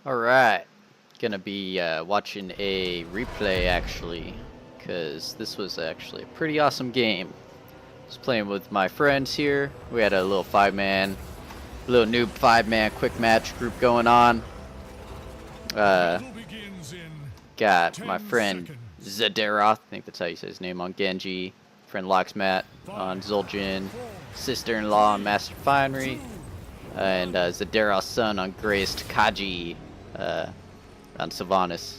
Alright, gonna be watching a replay actually, because this was actually a pretty awesome game. I was playing with my friends here. We had a little little noob 5-man quick match group going on. Got my friend Zaderoth, I think that's how you say his name, on Genji, friend Locksmat on Zul'jin, sister-in-law on Master Finery, and Zaderoth's son on Graced Kaji on Sylvanas.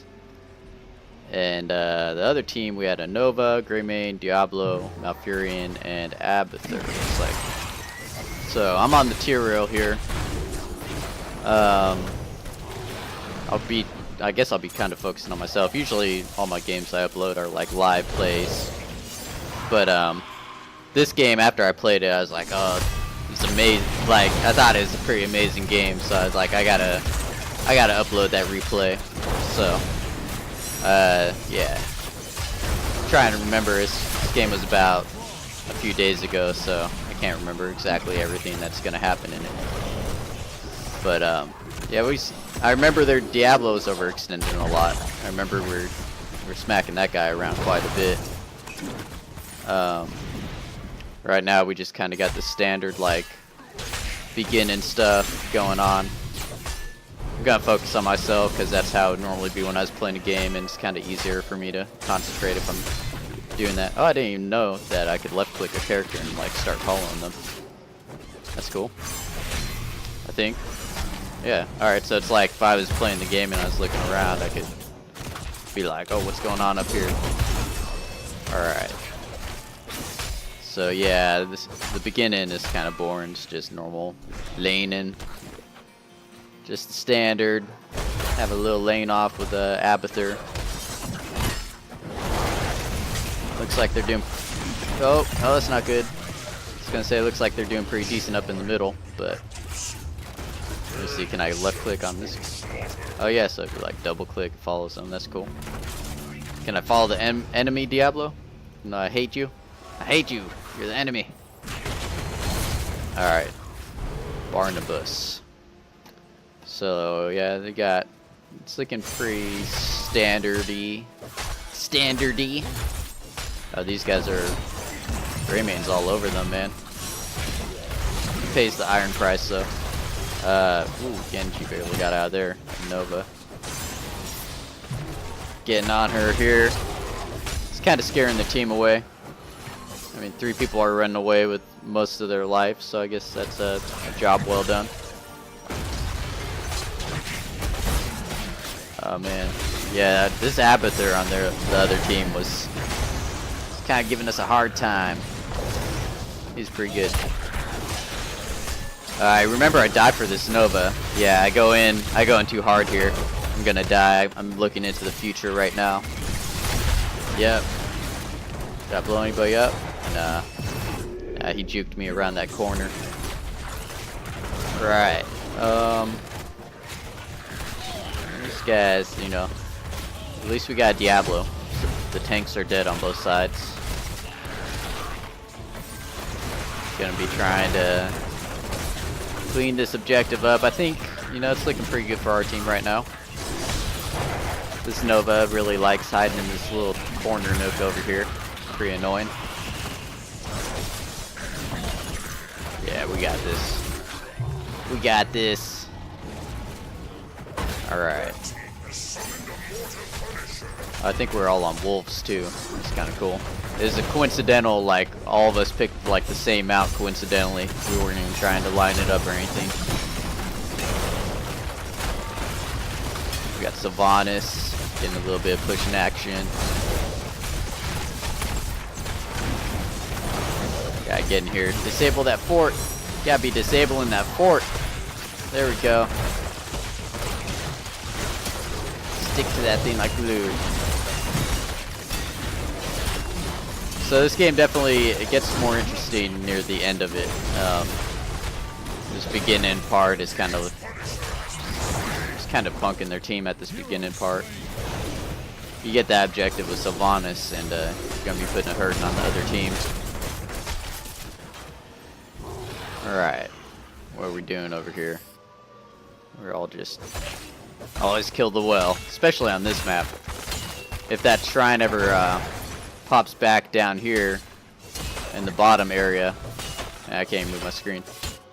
And the other team, we had a Nova, Greymane, Diablo, Malfurion, and Abathur, looks like. So I'm on the Tyrael here. I guess I'll be kind of focusing on myself. Usually all my games I upload are like live plays. But this game, after I played it, I was like, oh, it's amazing. Like, I thought it was a pretty amazing game, so I was like, I gotta upload that replay. So yeah, I'm trying to remember. This game was about a few days ago, so I can't remember exactly everything that's gonna happen in it. But yeah, I remember their Diablo was overextending a lot. I remember we're smacking that guy around quite a bit. Right now we just kind of got the standard like beginning stuff going on. I'm gonna focus on myself because that's how it would normally be when I was playing a game, and it's kind of easier for me to concentrate if I'm doing that. Oh, I didn't even know that I could left click a character and like start following them. That's cool, I think. Yeah, alright, so it's like if I was playing the game and I was looking around, I could be like, oh, what's going on up here? Alright. So yeah, the beginning is kind of boring. It's just normal laning. Just standard. Have a little lane off with Abathur. Looks like they're doing... Oh, that's not good. I was gonna say it looks like they're doing pretty decent up in the middle, but... Let me see, can I left click on this? Oh yeah, so if you like double click, follow some, that's cool. Can I follow the enemy Diablo? No, I hate you. I hate you. You're the enemy. Alright. Barnabas. So yeah, it's looking pretty standardy. Oh, these guys are Greymane's all over them, man. He pays the iron price though. Ooh, Genji barely got out of there. Nova. Getting on her here. It's kind of scaring the team away. I mean, 3 people are running away with most of their life, so I guess that's a job well done. Oh man, yeah, this Abathur on the other team was kind of giving us a hard time. He's pretty good. I remember I died for this Nova. Yeah, I go in too hard here. I'm gonna die. I'm looking into the future right now. Yep. Did I blow anybody up? Nah. Nah, he juked me around that corner. Right. These guys, you know, at least we got Diablo. The tanks are dead on both sides. Gonna be trying to clean this objective up. I think, you know, it's looking pretty good for our team right now. This Nova really likes hiding in this little corner nook over here. Pretty annoying. Yeah, we got this. We got this. Alright. I think we're all on wolves too. It's kind of cool. It's a coincidental, like, all of us picked like the same mount coincidentally. We weren't even trying to line it up or anything. We got Sylvanas getting a little bit of pushing action. Gotta get in here. Disable that fort. Gotta be disabling that fort. There we go. Stick to that thing like glue. So this game definitely, it gets more interesting near the end of it. This beginning part is kind of bunking their team at this beginning part. You get that objective with Sylvanas, and you're gonna be putting a hurting on the other team. All right, what are we doing over here? We're all just always kill the well, especially on this map. If that shrine ever pops back down here in the bottom area, I can't even move my screen,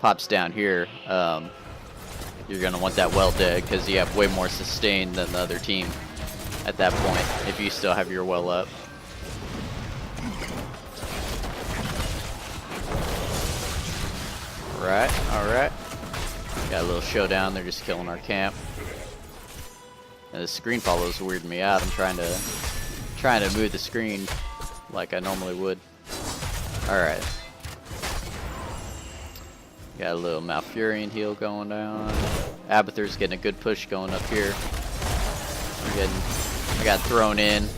pops down here, you're going to want that well dead because you have way more sustain than the other team at that point if you still have your well up. Alright. Got a little showdown, they're just killing our camp. And the screen follows weirding me out. I'm trying to move the screen like I normally would. Alright. Got a little Malfurion heal going down. Abathur's getting a good push going up here. I got thrown in.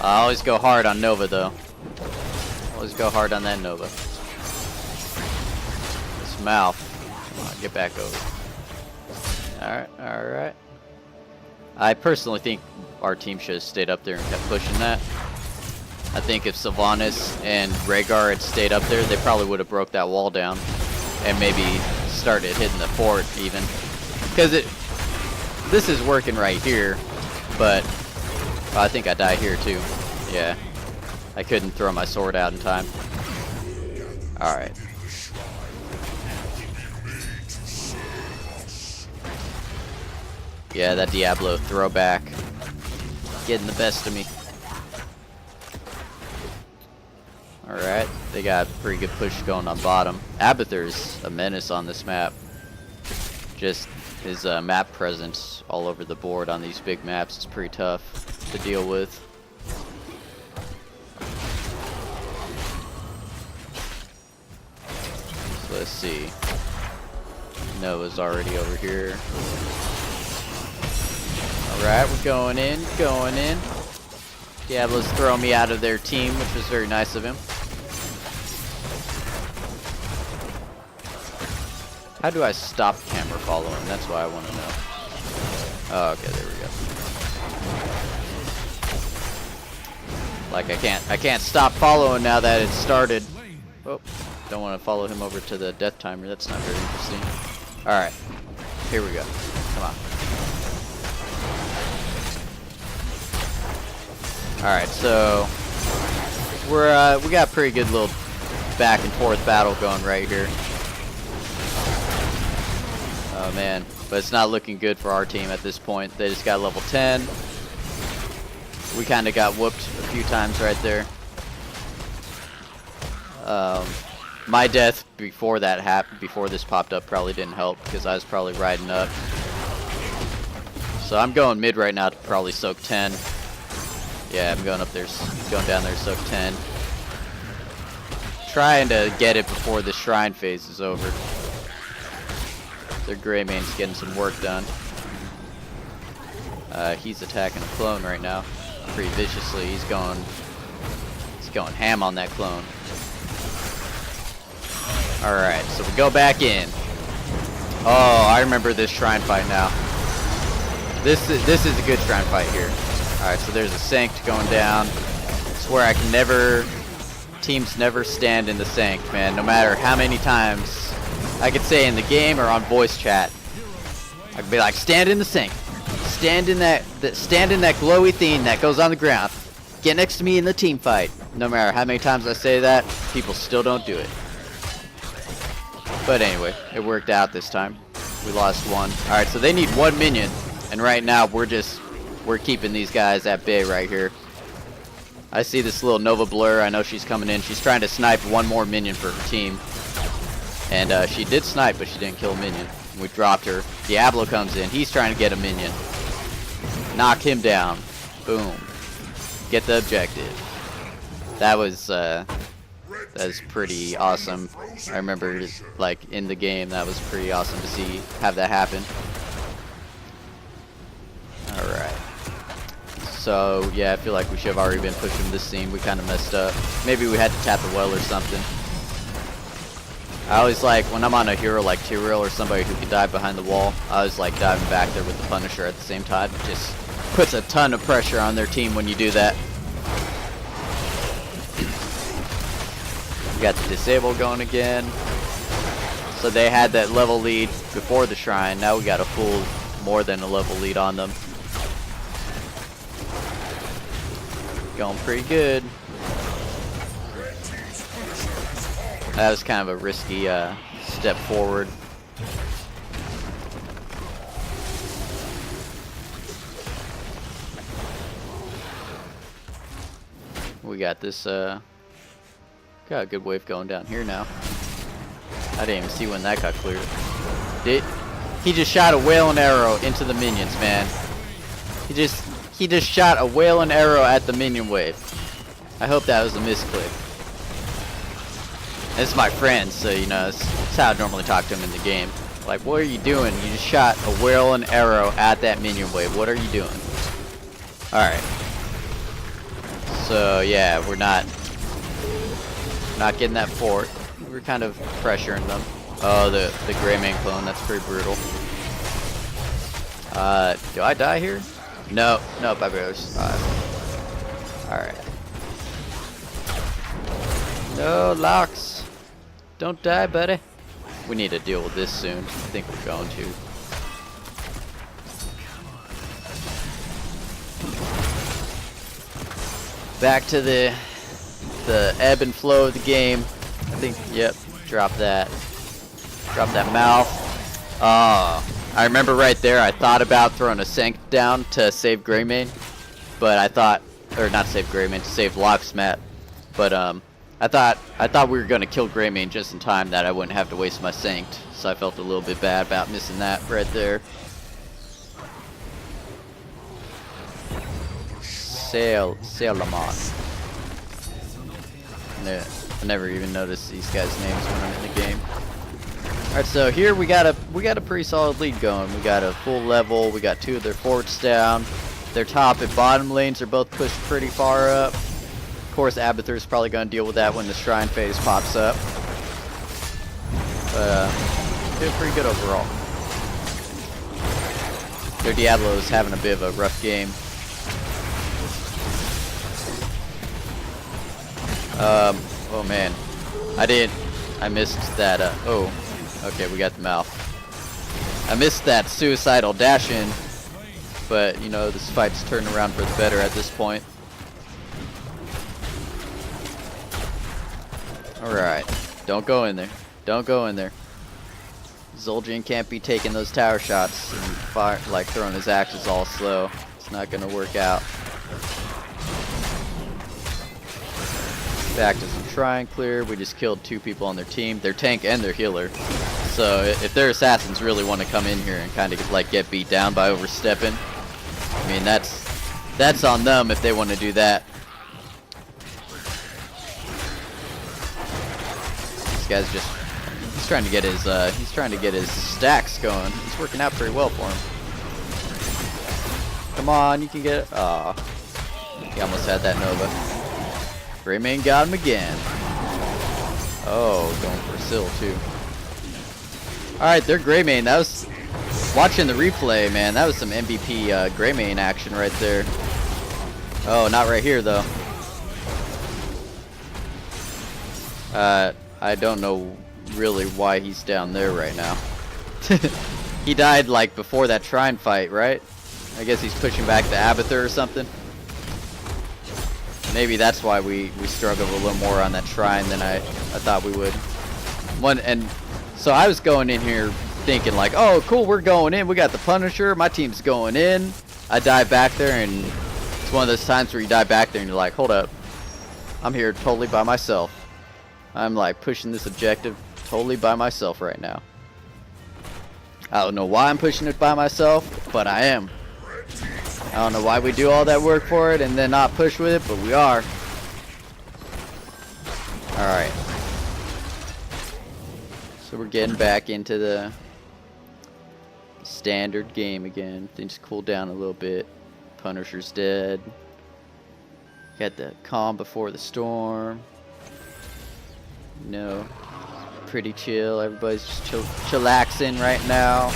I always go hard on Nova though. Always go hard on that Nova. This Malf. Come on, get back over. Alright. I personally think our team should have stayed up there and kept pushing that. I think if Sylvanas and Rhaegar had stayed up there, they probably would have broke that wall down and maybe started hitting the fort even. Because this is working right here, but I think I die here too. Yeah, I couldn't throw my sword out in time. Alright. Yeah, that Diablo throwback getting the best of me. Alright, they got a pretty good push going on bottom. Abathur's a menace on this map. Just his map presence all over the board on these big maps is pretty tough to deal with. So let's see. Nova's already over here. Alright, we're going in. Diablo's throwing me out of their team, which was very nice of him. How do I stop camera following? That's what I want to know. Oh, okay, there we go. Like I can't stop following now that it started. Oh, don't want to follow him over to the death timer. That's not very interesting. All right, here we go. Come on. All right, so we got a pretty good little back and forth battle going right here. Oh man, but it's not looking good for our team at this point. They just got level 10. We kind of got whooped a few times right there. My death before that happened, before this popped up, probably didn't help because I was probably riding up. So I'm going mid right now to probably soak 10. Yeah, I'm going up there, going down there to soak 10. Trying to get it before the shrine phase is over. Their gray main's getting some work done. He's attacking a clone right now, pretty viciously. He's going ham on that clone. All right, so we go back in. Oh, I remember this shrine fight now. This is a good shrine fight here. All right, so there's a Sanct going down. I swear I can never, teams never stand in the Sanct, man. No matter how many times I could say in the game or on voice chat, I could be like, stand in the Sanct. Stand in that glowy thing that goes on the ground. Get next to me in the team fight. No matter how many times I say that, people still don't do it. But anyway, it worked out this time. We lost one. Alright, so they need one minion. And right now, we're keeping these guys at bay right here. I see this little Nova Blur. I know she's coming in. She's trying to snipe one more minion for her team. And she did snipe, but she didn't kill a minion. We dropped her. Diablo comes in. He's trying to get a minion. Knock him down. Boom. Get the objective. That was pretty awesome. I remember, like, in the game, that was pretty awesome to see, have that happen. Alright. So, yeah, I feel like we should have already been pushing this scene. We kind of messed up. Maybe we had to tap the well or something. I always like, when I'm on a hero like Tyrael or somebody who can dive behind the wall, I always like diving back there with the Punisher at the same time. It just puts a ton of pressure on their team when you do that. Got the disable going again. So they had that level lead before the shrine. Now we got a full, more than a level lead on them. Going pretty good. That was kind of a risky step forward. We got this, got a good wave going down here now. I didn't even see when that got cleared. He just shot a whale and arrow into the minions, man. He just shot a whale and arrow at the minion wave. I hope that was a misclick. It's my friend, so you know, it's how I normally talk to him in the game. Like, what are you doing? You just shot a whale and arrow at that minion wave. What are you doing? Alright. So yeah, we're not getting that fort. We're kind of pressuring them. Oh, the Greymane clone, that's pretty brutal. Do I die here? No, nope, I barely survived. Alright. No, Locks. Don't die, buddy. We need to deal with this soon. I think we're going to. Back to the ebb and flow of the game. I think, yep, drop that. Drop that mouth. I remember right there, I thought about throwing a Sank down to save Greymane. But I thought, or not save Greymane, to save Locksmat. But I thought we were gonna kill Greymane just in time that I wouldn't have to waste my Sanct. So I felt a little bit bad about missing that right there. Salamon. I never even noticed these guys' names when I'm in the game. Alright, so here we got a pretty solid lead going. We got a full level, we got 2 of their forts down. Their top and bottom lanes are both pushed pretty far up. Of course, Abathur's probably gonna deal with that when the shrine phase pops up. But doing pretty good overall. Their Diablo is having a bit of a rough game. Oh man, I missed that, oh, okay, we got the mouth. I missed that suicidal dash in, but, you know, this fight's turned around for the better at this point. Alright, don't go in there, don't go in there. Zul'jin can't be taking those tower shots and fire, like throwing his axes all slow. It's not gonna work out. Back to some shrine clear. We just killed 2 people on their team, their tank and their healer. So if their assassins really want to come in here and kind of like get beat down by overstepping, I mean that's on them if they want to do that. This guy's he's trying to get his stacks going. It's working out pretty well for him. Come on, you can get it. Aw, he almost had that Nova. Greymane got him again. Oh, going for a Syl too. Alright, they're Greymane. That was, watching the replay, man, that was some MVP Greymane action right there. Oh, not right here though. I don't know really why he's down there right now. He died like before that shrine fight, right? I guess he's pushing back the Abathur or something. Maybe that's why we struggled a little more on that shrine than I thought we would. And so I was going in here thinking like, oh cool, we're going in, we got the Punisher, my team's going in. I dive back there and it's one of those times where you dive back there and you're like, hold up, I'm here totally by myself. I'm like pushing this objective totally by myself right now. I don't know why I'm pushing it by myself, but I am. I don't know why we do all that work for it and then not push with it, but we are. Alright. So we're getting back into the standard game again. Things cool down a little bit. Punisher's dead. Got the calm before the storm. No. Pretty chill. Everybody's just chillaxing right now.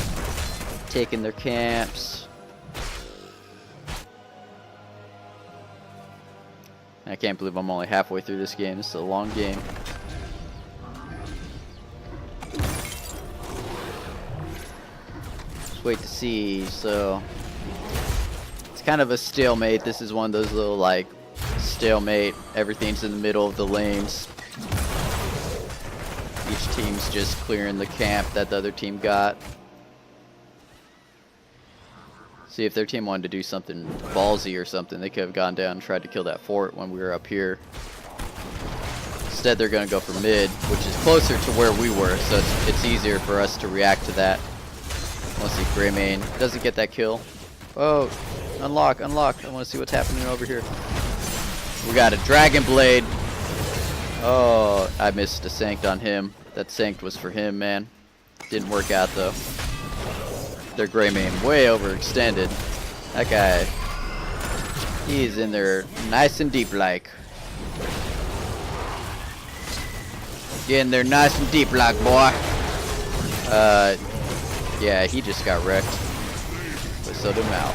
Taking their camps. I can't believe I'm only halfway through this game. This is a long game. wait to see. So it's kind of a stalemate. This is one of those little like stalemate. Everything's in the middle of the lanes. Each team's just clearing the camp that the other team got. See, if their team wanted to do something ballsy or something, they could have gone down and tried to kill that fort when we were up here. Instead, they're going to go for mid, which is closer to where we were, so it's easier for us to react to that. Let's see, Greymane doesn't get that kill. Oh, unlock, unlock. I want to see what's happening over here. We got a Dragon Blade. Oh, I missed a Sanct on him. That Sanct was for him, man. Didn't work out, though. Their Greymane way overextended. That guy, he's in there nice and deep like. Get in there nice and deep like, boy. Yeah, he just got wrecked. But so did Mal.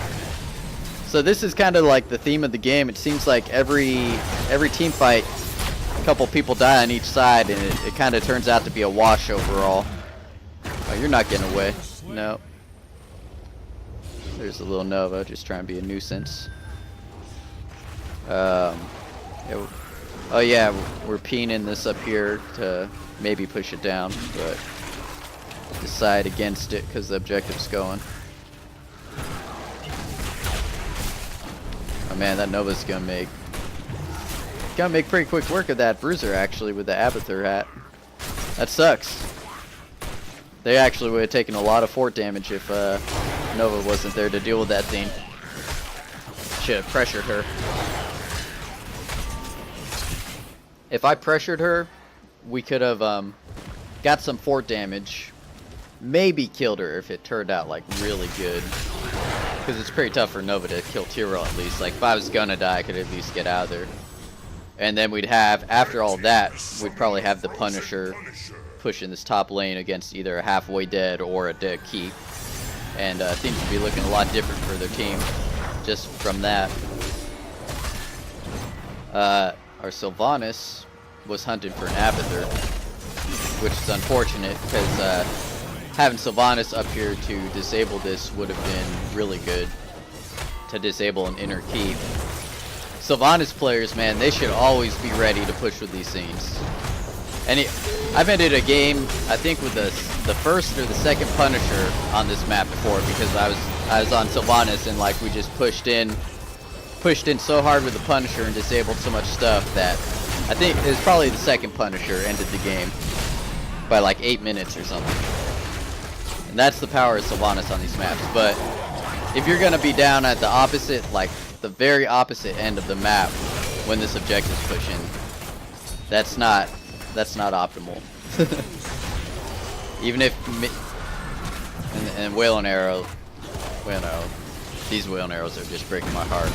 So this is kind of like the theme of the game. It seems like every team fight, a couple people die on each side, and it kind of turns out to be a wash overall. Oh, you're not getting away. No. There's a little Nova just trying to be a nuisance. Yeah, oh yeah, we're peening this up here to maybe push it down, but decide against it because the objective's going. Oh man, that Nova's gonna make pretty quick work of that Bruiser actually with the Abathur hat. That sucks. They actually would have taken a lot of fort damage if Nova wasn't there to deal with that thing. Should have pressured her. If I pressured her, we could have got some fort damage. Maybe killed her if it turned out like really good. Because it's pretty tough for Nova to kill Tyrael at least. Like if I was gonna die, I could at least get out of there. And then we'd have, after all that, we'd probably have the Punisher pushing this top lane against either a halfway dead or a dead keep. And things would be looking a lot different for their team just from that. Our Sylvanas was hunting for an Abathur, which is unfortunate because having Sylvanas up here to disable this would have been really good to disable an inner keep. Sylvanas players, man, they should always be ready to push with these things. And I've ended a game, I think, with the first or the second Punisher on this map before because I was on Sylvanas and like we just pushed in so hard with the Punisher and disabled so much stuff that I think it was probably the second Punisher ended the game by like 8 minutes or something. And that's the power of Sylvanas on these maps. But if you're gonna be down at the opposite, like the very opposite end of the map when this objective's pushing, that's not optimal. Even if and Whale and Arrow, these Whale and Arrows are just breaking my heart.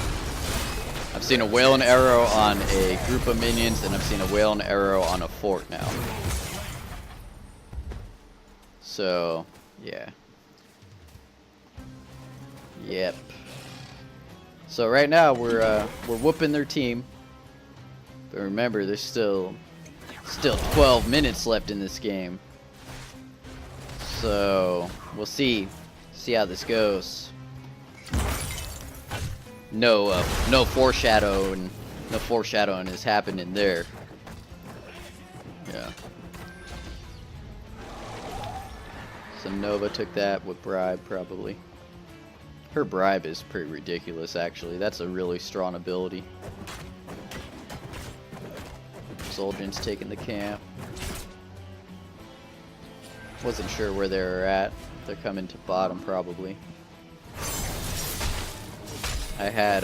I've seen a Whale and Arrow on a group of minions, and I've seen a Whale and Arrow on a fort now. So, yeah. Yep. So right now we're whooping their team, but remember there's still 12 minutes left in this game. So we'll see how this goes. No foreshadowing is happening there. Yeah. So Nova took that with bribe probably. Her bribe is pretty ridiculous actually. That's a really strong ability. Soldiers taking the camp. Wasn't sure where they were at. They're coming to bottom probably. I had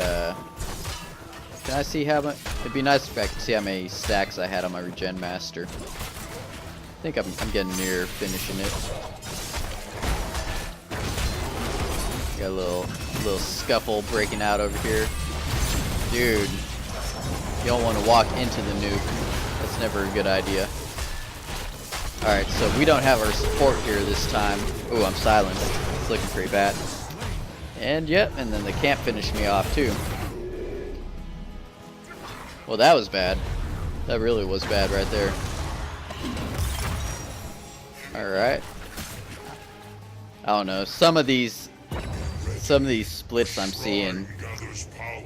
can I see how much? It'd be nice if I could see how many stacks I had on my regen master. I think I'm getting near finishing it. Got a little scuffle breaking out over here. Dude, you don't want to walk into the nuke. That's never a good idea. Alright, so we don't have our support here this time. Ooh, I'm silenced. It's looking pretty bad. And yep, and then the camp finished me off too. Well, that was bad. That really was bad right there. Alright. I don't know. Some of these splits I'm seeing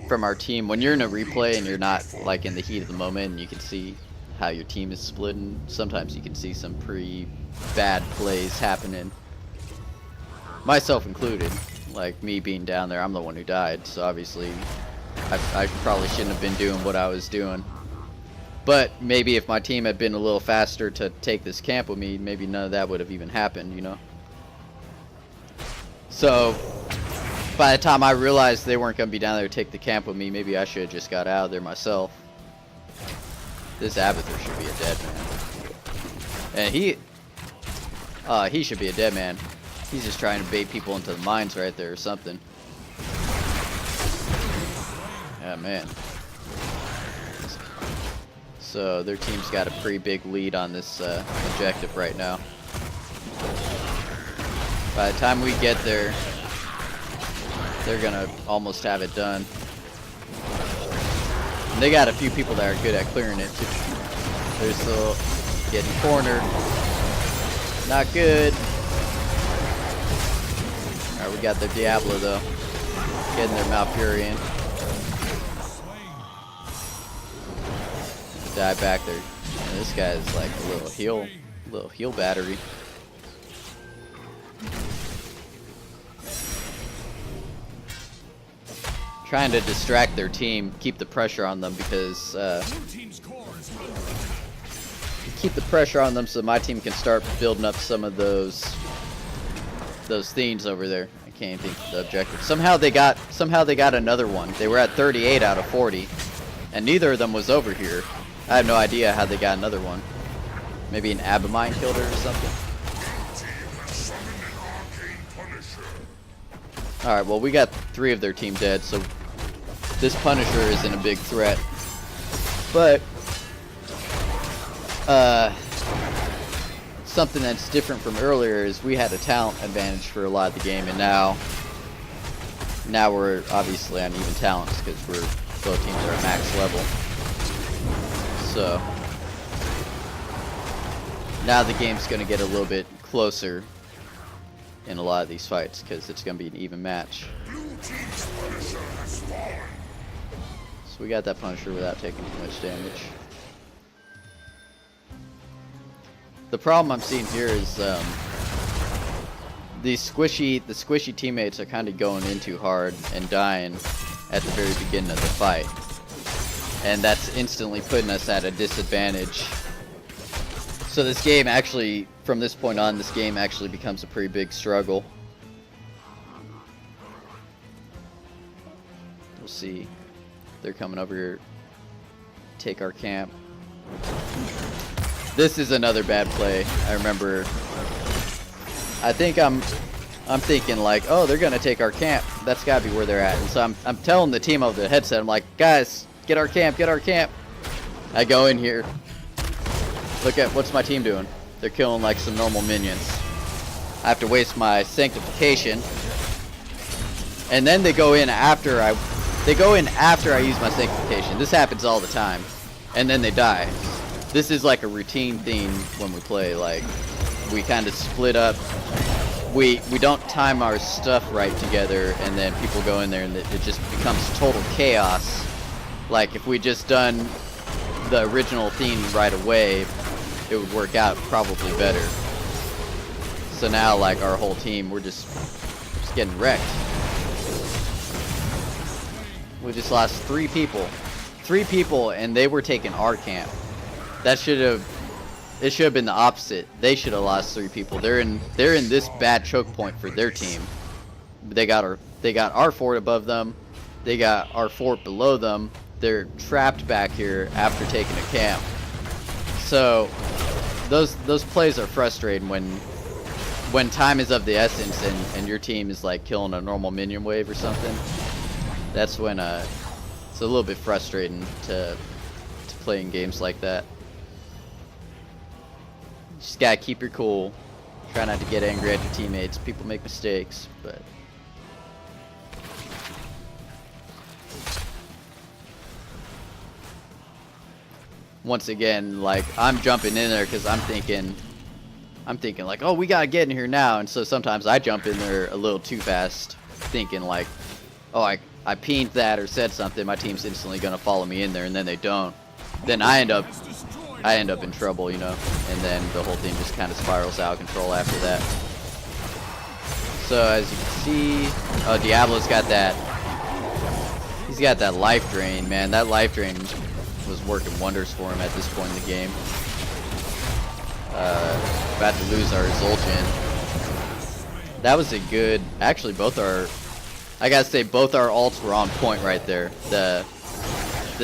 from our team, when you're in a replay and you're not like in the heat of the moment and you can see how your team is splitting, sometimes you can see some pretty bad plays happening, myself included. Like me being down there, I'm the one who died, so obviously I probably shouldn't have been doing what I was doing. But maybe if my team had been a little faster to take this camp with me, maybe none of that would have even happened, you know? So by the time I realized they weren't going to be down there to take the camp with me, maybe I should have just got out of there myself. This Abathur should be a dead man. And he should be a dead man. He's just trying to bait people into the mines right there or something. Yeah, man. So their team's got a pretty big lead on this objective right now. By the time we get there, they're gonna almost have it done. And they got a few people that are good at clearing it too. They're still getting cornered. Not good. Alright, we got their Diablo though. Getting their Malfurion. Die back there. And this guy is like a little heal battery. Trying to distract their team, keep the pressure on them because keep the pressure on them so my team can start building up some of those things over there. I can't even think of the objective. Somehow they got another one. They were at 38 out of 40, and neither of them was over here. I have no idea how they got another one. Maybe an Abamine killed her or something. Alright, well we got 3 of their team dead, so this Punisher isn't a big threat. But something that's different from earlier is we had a talent advantage for a lot of the game, and now we're obviously on even talents because both teams are at max level. So now the game's going to get a little bit closer in a lot of these fights because it's going to be an even match. So we got that Punisher without taking too much damage. The problem I'm seeing here is the squishy teammates are kind of going in too hard and dying at the very beginning of the fight. And that's instantly putting us at a disadvantage. So this game actually, from this point on, this game actually becomes a pretty big struggle. We'll see. They're coming over here. Take our camp. This is another bad play. I remember. I think I'm thinking like, oh, they're gonna take our camp. That's gotta be where they're at. And so I'm telling the team over the headset, I'm like, guys, get our camp, get our camp. I go in here. Look at what's my team doing. They're killing like some normal minions. I have to waste my sanctification. And then they go in after I use my sanctification. This happens all the time. And then they die. This is like a routine thing when we play. Like, we kind of split up. We don't time our stuff right together, and then people go in there and it just becomes total chaos. Like, if we just done the original theme right away, it would work out probably better. So now, like, our whole team, we're just getting wrecked. We just lost 3 people. 3 people, and they were taking our camp. It should have been the opposite. They should have lost 3 people. They're in this bad choke point for their team. They got our fort above them. They got our fort below them. They're trapped back here after taking a camp. So those plays are frustrating when time is of the essence and your team is like killing a normal minion wave or something. That's when it's a little bit frustrating to play in games like that. Just gotta keep your cool. Try not to get angry at your teammates. People make mistakes, but once again, like, I'm jumping in there because I'm thinking I'm thinking like, oh, we gotta get in here now, and so sometimes I jump in there a little too fast, thinking like, oh, I pinged that or said something, my team's instantly gonna follow me in there, and then they don't. Then I end up in trouble, you know, and then the whole thing just kind of spirals out of control after that. So as you can see, oh, Diablo's got that. He's got that life drain, man. That life drain was working wonders for him at this point in the game. About to lose our Zul'jin. That was a good. Actually, I gotta say, both our ults were on point right there. The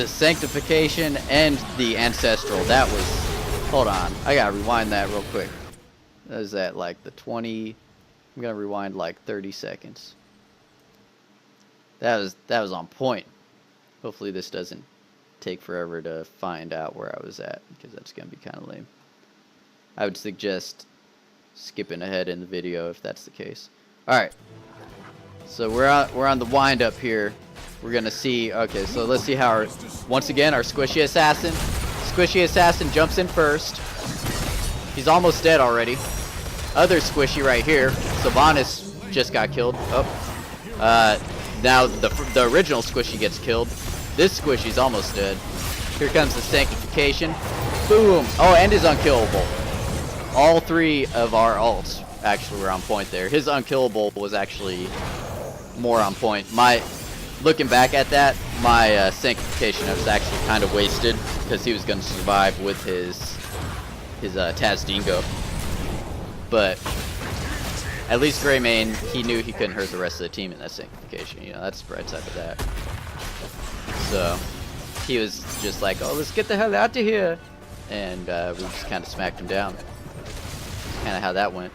Sanctification and the Ancestral. That was. Hold on, I gotta rewind that real quick. That was at like the 20. I'm gonna rewind like 30 seconds. That was on point. Hopefully this doesn't take forever to find out where I was at, because that's gonna be kind of lame. I would suggest skipping ahead in the video if that's the case. All right. So we're on the wind up here. We're gonna see. Okay, so let's see how once again our squishy assassin. Squishy assassin jumps in first. He's almost dead already. Other squishy right here. Sylvanas just got killed. Oh. Now the original squishy gets killed. This squishy's almost dead. Here comes the Sanctification. Boom. Oh, and his unkillable. All three of our ults actually were on point there. His unkillable was actually more on point. Looking back at that, my Sanctification was actually kind of wasted because he was going to survive with his Taz Dingo. But at least Greymane, he knew he couldn't hurt the rest of the team in that Sanctification. You know, that's the bright side of that. So he was just like, oh, let's get the hell out of here. And we just kind of smacked him down. Kind of how that went.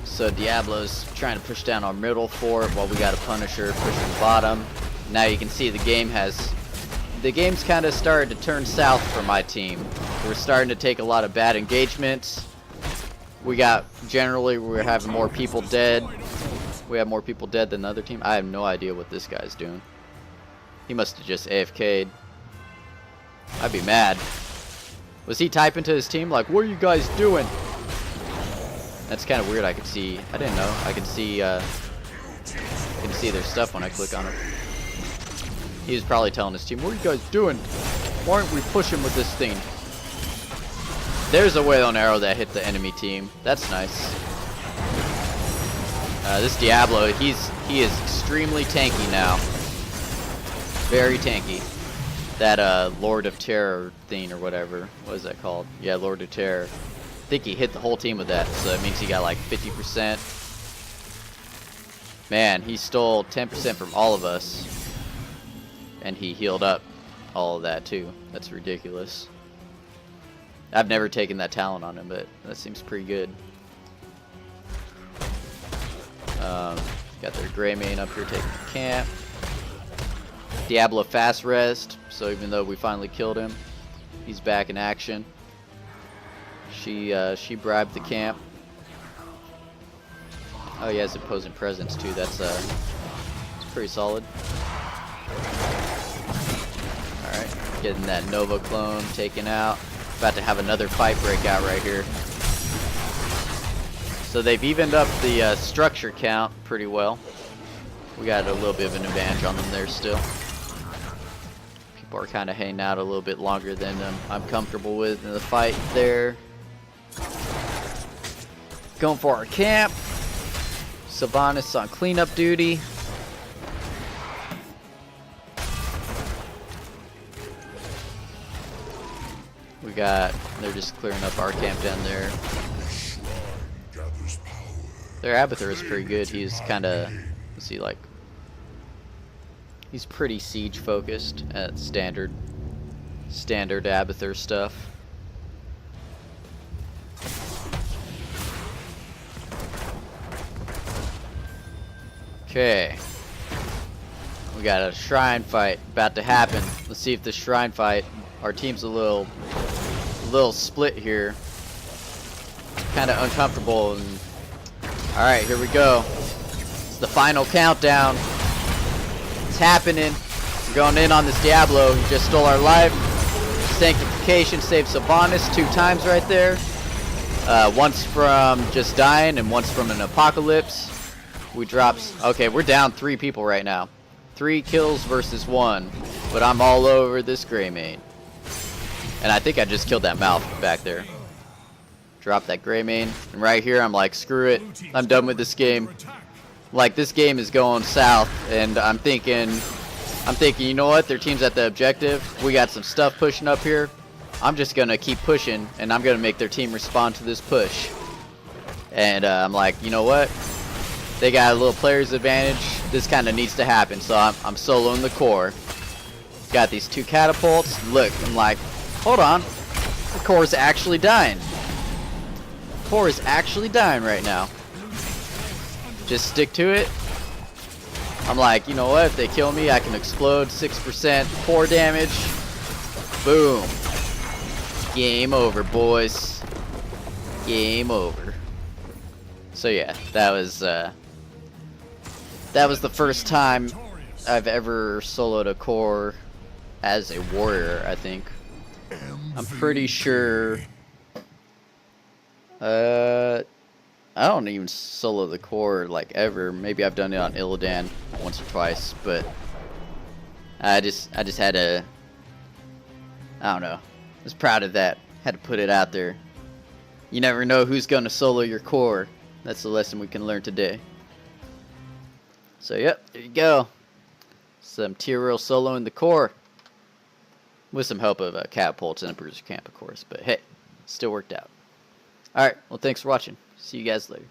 So Diablo's trying to push down our middle fort while we got a Punisher pushing bottom. Now you can see the game's kind of started to turn south for my team. We're starting to take a lot of bad engagements. We're having more people dead. We have more people dead than the other team. I have no idea what this guy's doing. He must have just AFK'd. I'd be mad. Was he typing to his team like, what are you guys doing? That's kind of weird. I didn't know. I can see their stuff when I click on it. He was probably telling his team, what are you guys doing? Why aren't we pushing with this thing? There's a whale and arrow that hit the enemy team. That's nice. This Diablo, he is extremely tanky now. Very tanky. That Lord of Terror thing or whatever. What is that called? Yeah, Lord of Terror. I think he hit the whole team with that, so that means he got like 50%. Man, he stole 10% from all of us. And he healed up all of that too. That's ridiculous. I've never taken that talent on him, but that seems pretty good. Got their Greymane up here taking the camp. Diablo fast rest, so even though we finally killed him, he's back in action. She bribed the camp. Oh, he has opposing presence too. That's pretty solid. All right, getting that Nova clone taken out. About to have another fight break out right here. So they've evened up the structure count pretty well. We got a little bit of an advantage on them there still. People are kind of hanging out a little bit longer than I'm comfortable with in the fight there. Going for our camp. Sylvanas on cleanup duty. They're just clearing up our camp down there. Their Abathur is pretty good. He's kind of, let's see, like, he's pretty siege focused at standard Abathur stuff. Okay. We got a shrine fight about to happen. Let's see if this shrine fight, our team's a little split here. Kind of uncomfortable. And all right, here we go. It's the final countdown. It's happening. We're going in on this Diablo. He just stole our life. Sanctification saved Sylvanas 2 times right there. Once from just dying and once from an apocalypse. We dropped... Okay, we're down 3 people right now. 3 kills versus 1. But I'm all over this Greymane. And I think I just killed that mouth back there. Drop that Greymane. And right here, I'm like, screw it. I'm done with this game. Like, this game is going south. And I'm thinking, you know what? Their team's at the objective. We got some stuff pushing up here. I'm just going to keep pushing. And I'm going to make their team respond to this push. And I'm like, you know what? They got a little player's advantage. This kind of needs to happen. So I'm soloing the core. Got these 2 catapults. Look, I'm like, hold on. The core is actually dying. The core is actually dying right now. Just stick to it. I'm like, you know what? If they kill me, I can explode 6% core damage. Boom. Game over, boys. Game over. So yeah, that was the first time I've ever soloed a core as a warrior, I think. I'm pretty sure I don't even solo the core like ever. Maybe I've done it on Illidan once or twice, but I just had to, I don't know. I was proud of that. Had to put it out there. You never know who's gonna solo your core. That's the lesson we can learn today. So yep, there you go. Some Tyrael solo in the core. With some help of catapults and a bruiser camp, of course. But hey, still worked out. Alright, well thanks for watching. See you guys later.